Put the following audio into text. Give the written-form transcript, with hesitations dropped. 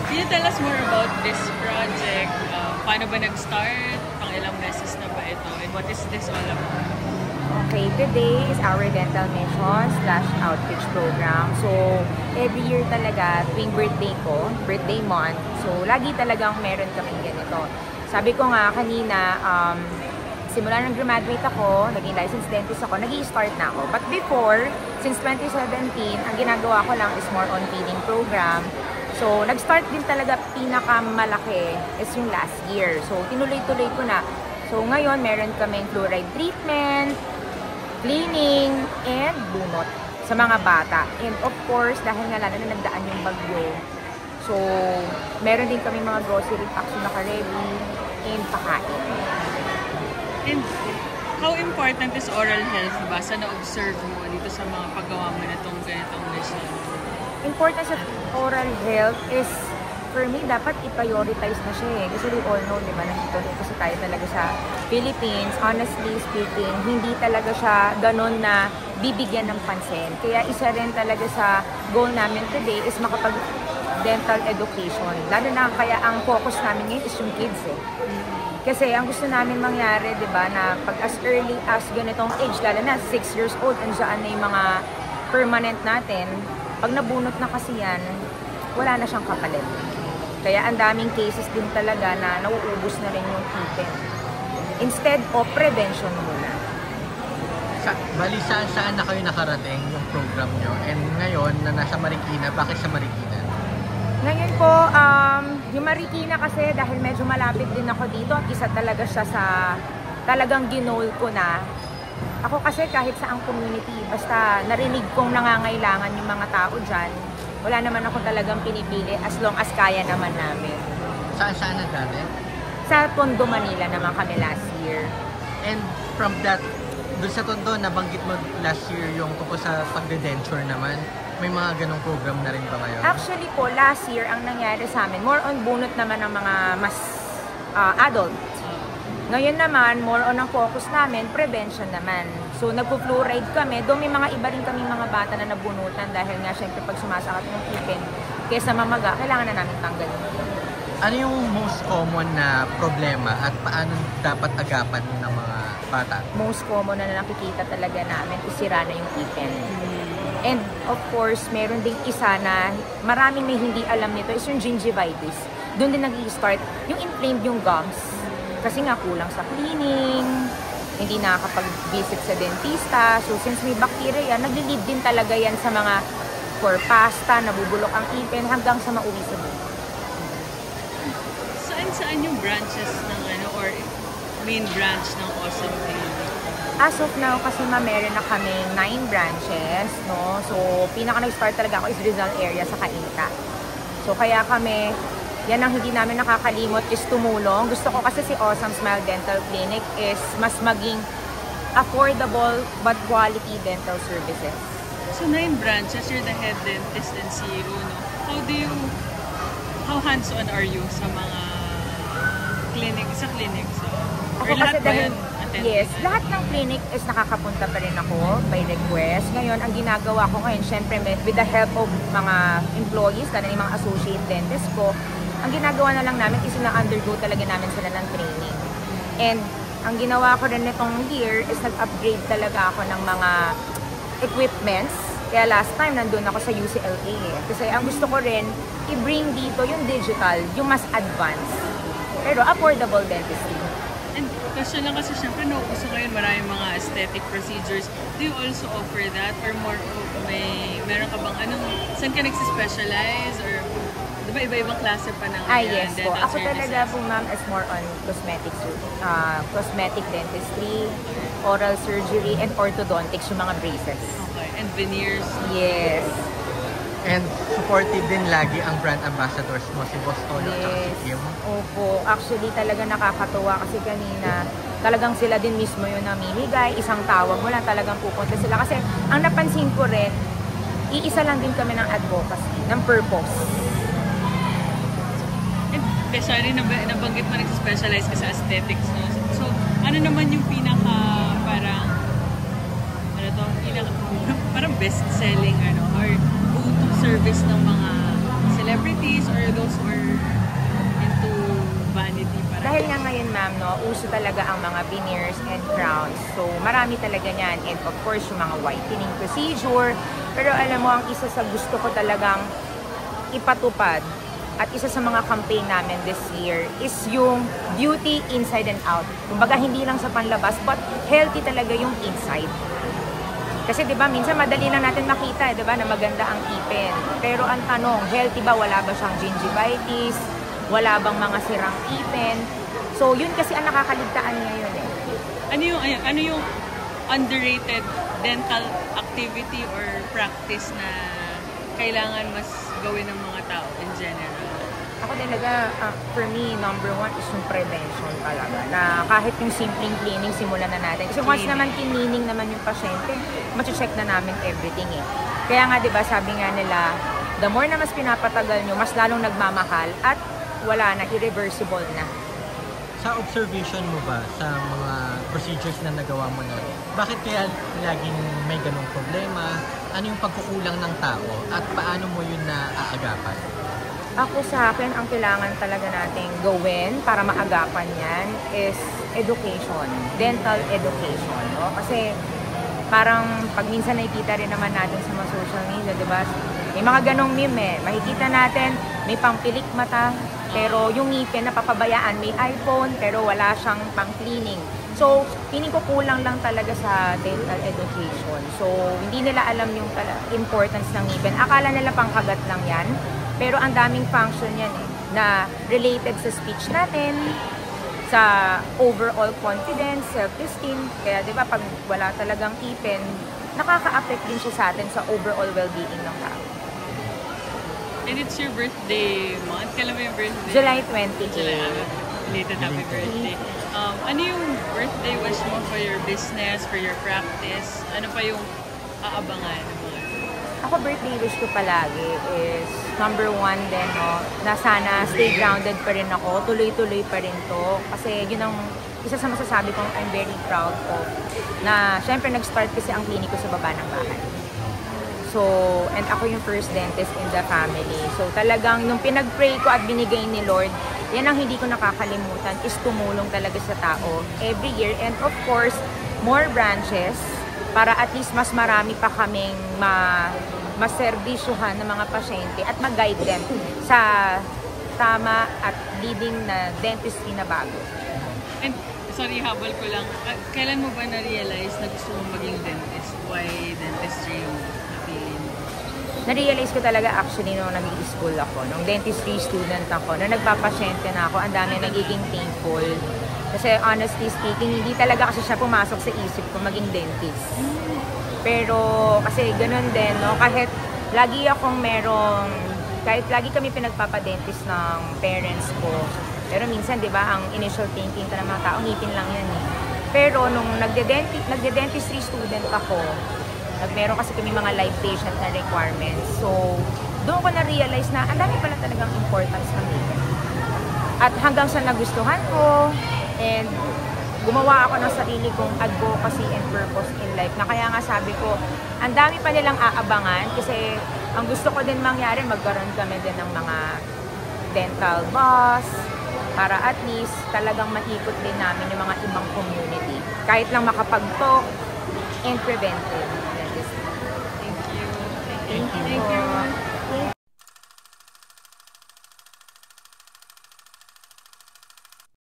Can you tell us more about this project? Paano ba nag-start? Pang ilang beses na ba ito? And what is this all about? Okay, today is our dental mission / outreach program. So, every year talaga, tuwing birthday ko, birthday month, so lagi talagang meron kaming ganito. Sabi ko nga kanina, simula nang graduate ako, naging licensed dentist ako, nag-i-start na ako. But before, since 2017, ang ginagawa ko lang is more on feeding program. So, nag-start din talaga pinakamalaki is yung last year. So, tinuloy-tuloy ko na. So, ngayon, meron kaming fluoride treatment, cleaning, and bunot sa mga bata. And of course, dahil nga lalo na nagdaan yung bagyo, so, meron din kami mga grocery packs na naka-ready and pakain. And how important is oral health ba sa na-observe mo dito sa mga paggawa mo na itong ganitong mission? Importance of oral health is, for me, dapat i-prioritize na siya eh. Kasi we all know, di ba, nandito kasi tayo talaga sa Philippines, honestly speaking, hindi talaga siya ganun na bibigyan ng pansin. Kaya isa rin talaga sa goal namin today is makapag-dental education. Lalo na kaya ang focus namin ngayon is yung kids eh. Kasi ang gusto namin mangyari, di ba, na pag as early as ganitong age, lalo na 6 years old, andyan na yung mga permanent natin, pag nabunot na kasi yan, wala na siyang kapalit. Kaya ang daming cases din talaga na nauubos na rin yung ngipin. Instead of prevention muna. Bali, saan na kayo nakarating yung program nyo? And ngayon, na nasa Marikina, bakit sa Marikina? Ngayon po, yung Marikina kasi dahil medyo malapit din ako dito at isa talaga siya sa talagang ginol ko na. Ako kasi kahit sa ang community, basta narinig kong nangangailangan yung mga tao dyan, wala naman ako talagang pinipili as long as kaya naman namin. Saan na dati? Sa Tondo, Manila naman kami last year. And from that, doon sa Tondo, nabanggit mo last year yung tungkol sa pagde-denture naman. May mga ganong program na rin ba ngayon? Actually po, last year ang nangyari sa amin, more on bunot naman ng mga mas adult. Ngayon naman, more on ang focus namin, prevention naman. So, nagpo-fluoride kami. Doon may mga iba rin kami mga bata na nabunutan dahil nga syempre pag sumasakit ng ngipin, kesa mamaga, kailangan na namin tanggalin. Ano yung most common na problema at paano dapat agapan ng mga bata? Most common na nakikita talaga namin is sira na yung ngipin. And of course, meron ding isa na maraming may hindi alam nito is yung gingivitis. Doon din nag-i-start yung inflamed yung gums. Kasi nga kulang sa cleaning, hindi nakakapag-visit sa dentista. So since may bacteria, nagli-lead din talaga yan sa mga for pasta, nabubulok ang ipin hanggang sa mauwi sa buhay. Saan yung branches ng or main branch ng Awesome Clinic? As of now, kasi meron na kami 9 branches, no? So pinaka nag-start talaga ako is Rizal area sa Cainta. So kaya kami, yan ang hindi namin nakakalimot is tumulong. Gusto ko kasi si Awesome Smile Dental Clinic is mas maging affordable but quality dental services. So 9 branches, you're the head dentist and CEO, no? How hands-on are you sa mga clinic? So, Ako kasi dahil, yes, lahat ng clinic is nakakapunta pa rin ako by request. Ngayon, ang ginagawa ko ngayon, syempre with the help of mga employees, lalo yung mga associate dentist ko, ang ginagawa na lang namin is na-undergo talaga namin sila ng training. And ang ginawa ko rin nitong year is nag-upgrade talaga ako ng mga equipments. Kaya last time nandun ako sa UCLA eh. Kasi ang gusto ko rin, i-bring dito yung digital, yung mas advanced. Pero affordable dentistry. And question lang kasi syempre nauuso ngayon maraming mga aesthetic procedures. Do you also offer that? Or more meron ka bang saan ka nagsispecialize? Or di ba iba-ibang klase pa ng yes po. dental Ako services? talaga po ma'am is more on cosmetic dentistry, oral surgery, and orthodontics, yung mga braces. Okay. And veneers? Yes. And supportive din lagi ang brand ambassadors mo, si Boss Toyo at si Kim. Opo. Actually, talaga nakakatuwa kasi kanina, talagang sila din mismo yung namimigay. Isang tawag mo lang talagang pupunta sila. Kasi ang napansin ko rin, iisa lang din kami ng advocacy, ng purpose. And, sorry, nabanggit mo nag-specialize ka sa aesthetics, no? So, ano naman yung parang best-selling, or go-to service ng mga celebrities or those goals or into vanity para? Dahil nga ngayon, ma'am, no, uso talaga ang mga veneers and crowns. So, marami talaga niyan. And of course, yung mga whitening procedure. Pero alam mo, ang isa sa gusto ko talagang ipatupad at isa sa mga campaign namin this year is yung beauty inside and out. Kumbaga, hindi lang sa panlabas, but healthy talaga yung inside. Kasi 'di ba minsan madali lang natin makita, 'di ba, na maganda ang ipin. Pero ang tanong, healthy ba? Wala ba siyang gingivitis? Wala bang mga sirang ipin? So, yun kasi ang nakakaligtaan ngayon eh. Ano yung underrated dental activity or practice na kailangan mas gawin ng mga tao in general? Ako talaga, for me, number one is yung prevention talaga. Na kahit yung simpleng cleaning, simulan na natin. Kasi once naman kinining naman yung pasyente, check na namin everything eh. Kaya nga, di ba, sabi nga nila, the more na mas pinapatagal nyo, mas lalong nagmamahal at wala na, irreversible na. Sa observation mo ba sa mga procedures na nagawa mo na, bakit kaya laging may ganong problema? Ano yung pagkukulang ng tao at paano mo yun naaagapan? Ako sa akin, ang kailangan talaga nating gawin para maagapan yan is education, dental education. No? Kasi parang pag minsan nakikita rin naman natin sa mga social media, di ba? May mga ganong meme eh. Makikita natin, may pangpilik mata, pero yung ngipin napapabayaan, may iPhone, pero wala siyang pang-cleaning. So, piling ko kulang lang talaga sa dental education. So, hindi nila alam yung importance ng ngipin. Akala nila pangkagat lang yan. Pero ang daming function yan eh, na related sa speech natin, sa overall confidence, self-esteem. Kaya di ba pag wala talagang ipin, nakaka-affect din siya sa atin sa overall well-being ng tao. And it's your birthday month? Kailan ba yung birthday? July 28. Belated happy birthday. Ano yung birthday wish mo for your business, for your practice? Ano pa yung aabangan ng mga? Ako, birthday wish ko palagi is number one din, no, na sana stay grounded pa rin ako, tuloy-tuloy pa rin to. Kasi yun ang isa sa masasabi kong I'm very proud of. Na syempre nag-start kasi ang clinic ko sa baba ng bahay. So, and ako yung first dentist in the family. So, talagang nung pinag-pray ko at binigay ni Lord, yan ang hindi ko nakakalimutan is tumulong talaga sa tao every year. And of course, more branches para at least mas marami pa kaming maserbisyuhan ng mga pasyente at mag-guide them sa tama at leading na dentistry na bago. And, sorry, habol ko lang. Kailan mo ba na-realize na gusto mong maging dentist? Why dentistry yung napili mo? Na-realize ko talaga actually nung nag-i-school ako, nung dentistry student ako, nung nagpapasyente na ako, ang dami nagiging thankful. Kasi honestly speaking, hindi talaga kasi siya pumasok sa isip ko maging dentist. Pero kasi ganun din, no? Kahit lagi akong kahit lagi kami pinagpapadentist ng parents ko. Pero minsan, di ba, ang initial thinking ka ng mga tao, ngipin lang yan eh. Pero nung nagde-dentistry student ako, meron kasi kami mga live patient na requirements. So, doon ko na-realize na ang dami pala talagang importance ng ngipin. At hanggang sa nagustuhan ko, and gumawa ako ng sarili kong advocacy and purpose in life na kaya nga sabi ko, ang dami pa nilang aabangan kasi ang gusto ko din mangyari, magkaroon kami din ng mga dental bus para at least talagang maikot din namin yung mga ibang community. Kahit lang makapag-talk and preventive dentistry. Thank you. Thank you.